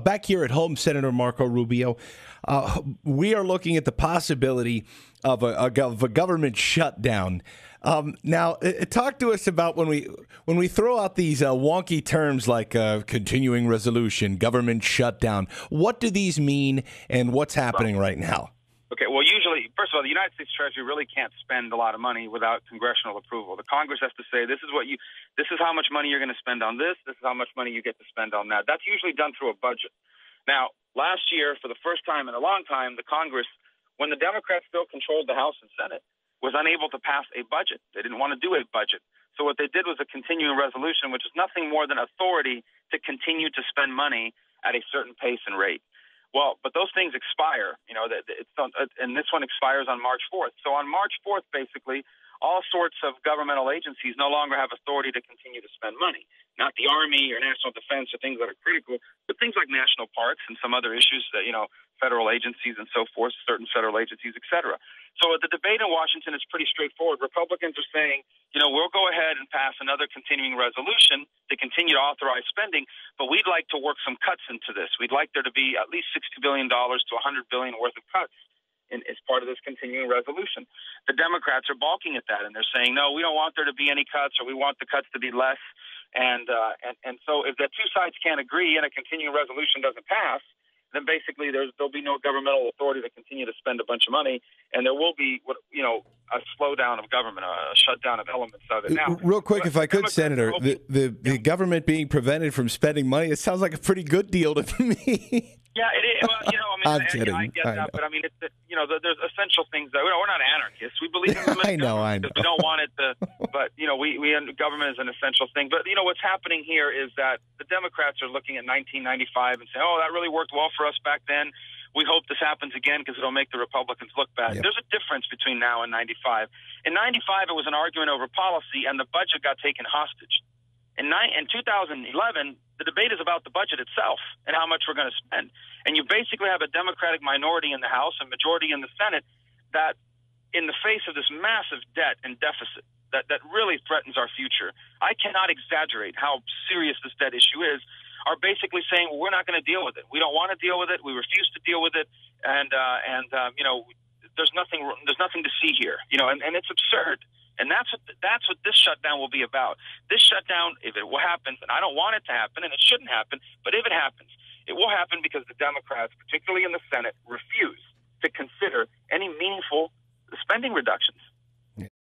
Back here at home, Senator Marco Rubio, we are looking at the possibility of a government shutdown. Now, talk to us about when we throw out these wonky terms like continuing resolution, government shutdown. What do these mean, and what's happening right now? Okay, well, usually, first of all, the United States Treasury really can't spend a lot of money without congressional approval. The Congress has to say, this is how much money you're going to spend on this is how much money you get to spend on that. That's usually done through a budget. Now, last year, for the first time in a long time, the Congress, when the Democrats still controlled the House and Senate, was unable to pass a budget. They didn't want to do a budget. So what they did was a continuing resolution, which is nothing more than authority to continue to spend money at a certain pace and rate. Well, but those things expire, and this one expires on March 4th. So on March 4th, basically, all sorts of governmental agencies no longer have authority to continue to spend money. Not the Army or national defense or things that are critical, but things like national parks and some other issues that, federal agencies and so forth, certain federal agencies, et cetera. So the debate in Washington is pretty straightforward. Republicans are saying, we'll go ahead and pass another continuing resolution to continue to authorize spending, but we'd like to work some cuts into this. We'd like there to be at least $60 billion to $100 billion worth of cuts as part of this continuing resolution. The Democrats are balking at that, and they're saying, no, we don't want there to be any cuts, or we want the cuts to be less. And so if the two sides can't agree and a continuing resolution doesn't pass, then basically there'll be no governmental authority to continue to spend a bunch of money, and there will be a slowdown of government, a shutdown of elements of it. Now, real quick, if I could, Senator, the government being prevented from spending money, it sounds like a pretty good deal to me. Yeah, it is. Well, I'm kidding. I get that, but there's essential things that we're not anarchists. We believe in I know. We don't want it to, but government is an essential thing. But what's happening here is that the Democrats are looking at 1995 and saying, "Oh, that really worked well for us back then. We hope this happens again because it'll make the Republicans look bad." Yep. There's a difference between now and 95. In 95, it was an argument over policy, and the budget got taken hostage. In 2011, the debate is about the budget itself and how much we're going to spend. And you basically have a Democratic minority in the House and majority in the Senate that, in the face of this massive debt and deficit that really threatens our future, I cannot exaggerate how serious this debt issue is, are basically saying, well, we're not going to deal with it. We don't want to deal with it. We refuse to deal with it. And there's nothing to see here, and it's absurd. And that's what this shutdown will be about. This shutdown, if it happens, and I don't want it to happen, and it shouldn't happen, but if it happens, it will happen because the Democrats, particularly in the Senate, refuse to consider any meaningful spending reductions.